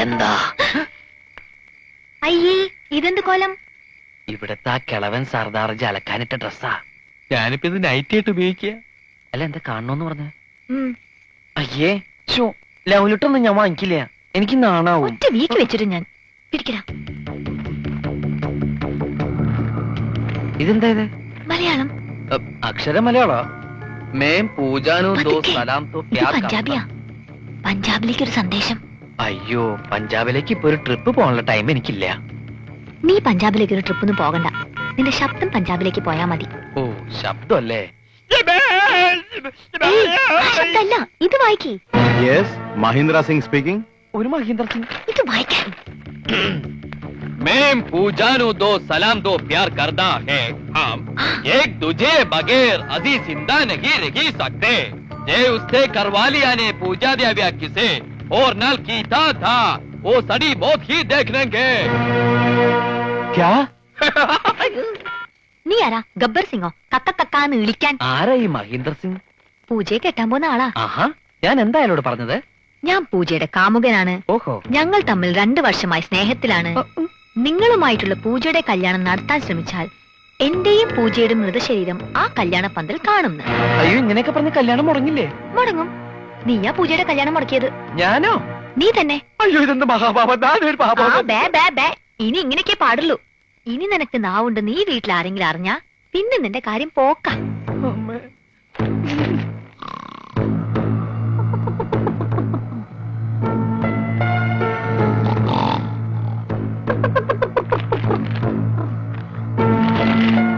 എന്താ? അയ്യേ, ഇതെന്ത് കോലം? ഇവിടത്തെ ആ കിളവൻ സർദാർജി അലക്കാനിട്ട ഡ്രസ്സാ. ഞാനിപ്പോ ഇത് നൈറ്റ് ആയിട്ട് ഉപയോഗിക്കുക. അല്ല, എന്താ കാണണോന്ന് പറഞ്ഞ? അയ്യേ, ലൗലിട്ടൊന്നും ഞാൻ വാങ്ങിക്കില്ല, എനിക്ക് നാണാവും. ഒറ്റ വീക്ക് വെച്ചിട്ട് ഞാൻ പിടിക്കടാ. ഇതെന്താ ഇത്? മലയാളം. അക്ഷരം മലയാളോ? മേം പൂജാനോ ദോ സലാം തോ ക്യാ പഞ്ചാബിയാ. പഞ്ചാബിലേക്ക് ഒരു സന്ദേശം. അയ്യോ, പഞ്ചാബിലേക്ക് ഇപ്പൊ ഒരു ട്രിപ്പ് പോകാനുള്ള ടൈം എനിക്കില്ല. നീ പഞ്ചാബിലേക്ക് ഒരു ട്രിപ്പൊന്നും പോകണ്ട. നിന്റെ ശബ്ദം പഞ്ചാബിലേക്ക് പോയാ മതി. ഓ, ശബ്ദമല്ലേ? ശബ്ദമല്ല, ഇത് വായിക്കേ. Yes, Mahindra Singh speaking. ഒരു മഹീന്ദ്ര സിംഗ്. ഇത് വായിക്കാൻ. मैं पूजानु दो सलाम दो प्यार करना है हम एक दूजे बगैर अजी जिंदा नहीं रह सकते जे उससे करवालिया ने पूजा दिया व्या किसे और नल कीता था वो सड़ी मौत ही देख लेंगे. क्या? നീ ആരാ? ഗബ്ബർ സിംഗോ? കക്കാന്ന് വിളിക്കാൻ? ആരാ ഈ മഹീന്ദ്ര സിംഗ്? പൂജയെ കെട്ടാൻ പോകുന്ന ആളാ. ആഹാ, ഞാൻ എന്താ അയാളോട് പറഞ്ഞത്? ഞാൻ പൂജയുടെ കാമുകനാണ്. ഓഹോ. ഞങ്ങൾ തമ്മിൽ 2 വർഷമായി സ്നേഹത്തിലാണ്. നിങ്ങളുമായിട്ടുള്ള പൂജയുടെ കല്യാണം നടത്താൻ ശ്രമിച്ചാൽ എന്റെയും പൂജയുടെ മൃതശരീരം ആ കല്യാണ പന്തൽ കാണുന്നു. അയ്യോ, ഇങ്ങനെയൊക്കെ പറഞ്ഞ കല്യാണം മുടങ്ങില്ലേ? മുടങ്ങും. നീയാ പൂജയുടെ കല്യാണം മുടക്കിയത്. ഞാനോ? നീ തന്നെ. അയ്യോ, ഇതെന്ത് മഹാപാപം! ഇനി ഇങ്ങനെയൊക്കെ പാടുള്ളൂ. ഇനി നിനക്ക് നാവുണ്ട്. നീ വീട്ടിൽ ആരെങ്കിലും അറിഞ്ഞാ പിന്നെ നിന്റെ കാര്യം പോക്കാം.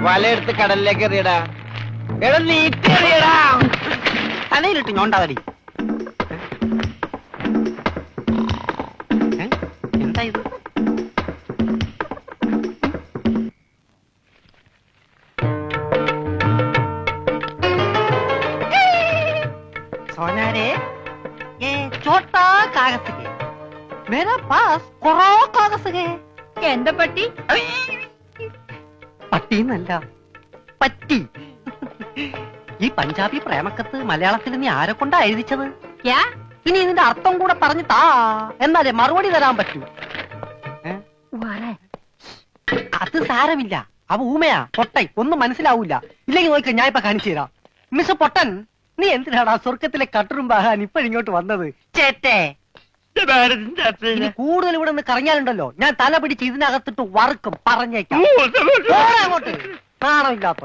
വലയെടുത്ത് കടലിലേക്ക് എറിയടാ. എടാ, നീറ്റെറിയടാ. തലയിലിട്ട് ഞോണ്ടാതടി. എന്താ ഇത്? सोनारे, ये छोटा कागज है, मेरा पास करो कागज है. എന്താ പറ്റി? പട്ടിന്നല്ല, പറ്റി. ഈ പഞ്ചാബി പ്രേമക്കത്ത് മലയാളത്തിൽ നീ ആരെ കൊണ്ടാ എഴുതിച്ചത്? ഇനി ഇതിന്റെ അർത്ഥം കൂടെ പറഞ്ഞു താ, എന്നാലേ മറുപടി തരാൻ പറ്റൂ. അത് സാരമില്ല, അവ ഊമയാ, പൊട്ടൻ, ഒന്നും മനസ്സിലാവൂല. ഇല്ലെങ്കിൽ നോക്ക, ഞാൻ ഇപ്പൊ കാണിച്ചു തരാം. മിസ് പൊട്ടൻ, നീ എന്തിനാടാ സ്വർഗത്തിലെ കട്ടറും പാകാൻ ഇപ്പോഴിങ്ങോട്ട് വന്നത്? ചേട്ടേ, ഇനി കൂടുതൽ ഇവിടെ നിന്ന് കറങ്ങിയാലുണ്ടല്ലോ ഞാൻ തല പിടിച്ച് ഇതിനകത്തിട്ട് വറുക്കും, പറഞ്ഞേക്കാം. അങ്ങോട്ട് നാണമില്ലാത്ത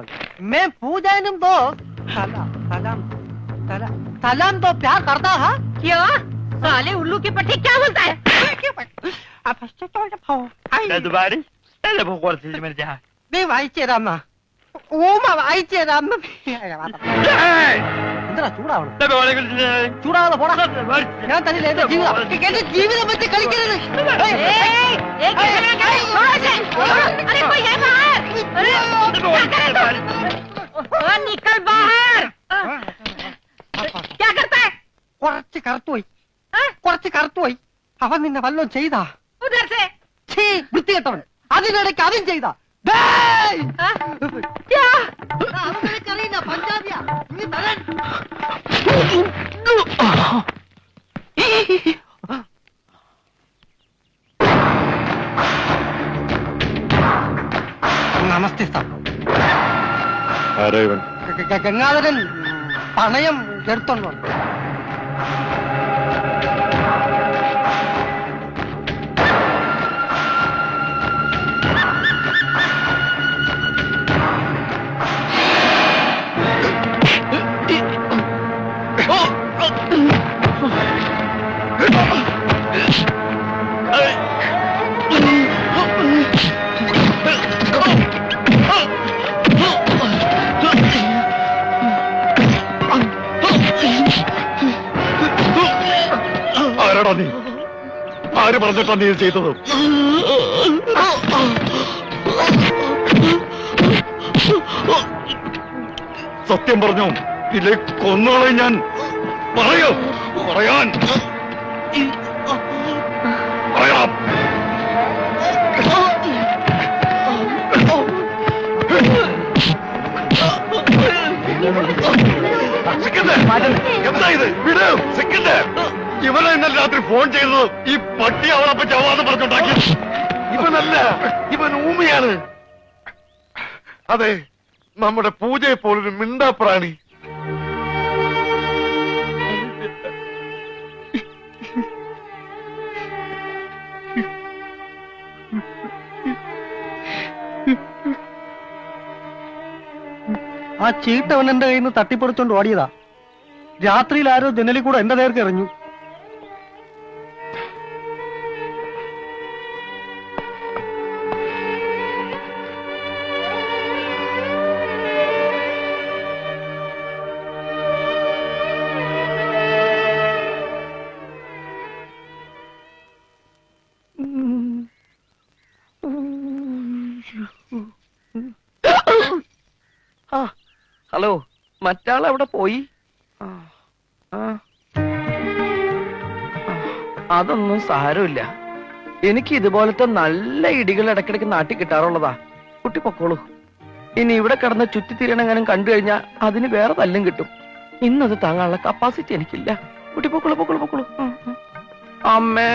മേ പൂജാനും ദോ സലാം സലാം സലാം ദോ പ്യാർ കർത്താ ഹാ. ക്യാ സാലേ ഉള്ളൂ की पट्टी क्या बोलता है? നീ വായിച്ചു തരാന്ന ഊമ, വായിച്ചു തരാന്ന. എന്താ ചൂടാവണം? ചൂടാവാതെ പോടാ. ഞാൻ തന്നില്ല എന്റെ ജീവിതം. എന്റെ ജീവിതം വെച്ച് കളിക്കരുത്. കുറച്ച് കറുത്തുപോയി, കുറച്ച് കറുത്തുപോയി. അവൻ നിന്നെ വല്ലതും ചെയ്താ? വൃത്തികെട്ടവൻ. അതിനിടയ്ക്ക് അതും ചെയ്താ? പഞ്ചാബിയാ. നമസ്തേ സാർ. ഗംഗാധരൻ പണയം എടുത്തോണ്ടോ? ആരാടാ നീ? ആര് പറഞ്ഞിട്ടാ നീ ചെയ്തത്? സത്യം പറഞ്ഞോ, ഇല്ലേ കൊന്നോളെ ഞാൻ. പറയോ, പറയാൻ പറയാം. എന്താ ഇത്? വിട്. ഇവനെ ഇന്നലെ രാത്രി ഫോൺ ചെയ്തത് ഈ പട്ടി അവളപ്പം ചവാന്ന് പറഞ്ഞുണ്ടാക്കി. ഇവനല്ല, ഇവൻ ഊമയാണ്. അതെ, നമ്മുടെ പൂജയെ പോലൊരു മിണ്ടാപ്രാണി. ആ ചീട്ടവൻ എന്റെ കയ്യിൽ നിന്ന് തട്ടിപ്പറിച്ചോണ്ട് ഓടിയതാ. രാത്രിയിൽ ആരോ ജനലിൽ കൂടെ എന്റെ നേർക്ക് എറിഞ്ഞു. ഹലോ, മറ്റാൾ എവിടെ പോയി? അതൊന്നും സാരമില്ല. എനിക്ക് ഇതുപോലത്തെ നല്ല ഇടികൾ ഇടയ്ക്കിടയ്ക്ക് നാട്ടിൽ കിട്ടാറുള്ളതാ. കുട്ടി പൊക്കോളൂ. ഇനി ഇവിടെ കിടന്ന് ചുറ്റിത്തിരിയണെങ്ങാനും കണ്ടു കഴിഞ്ഞാൽ അതിന് വേറെ തല്ലും കിട്ടും. ഇന്നത് താങ്ങാനുള്ള കപ്പാസിറ്റി എനിക്കില്ല. കുട്ടി പൊക്കോളൂ, പൊക്കോളൂ, പൊക്കോളൂ. അമ്മേ,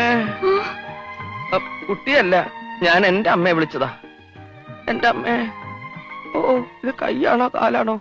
കുട്ടിയല്ല, ഞാൻ എന്റെ അമ്മയെ വിളിച്ചതാ. എന്റെ അമ്മേ. ഓ, ഇത് കൈയാണോ കാലാണോ?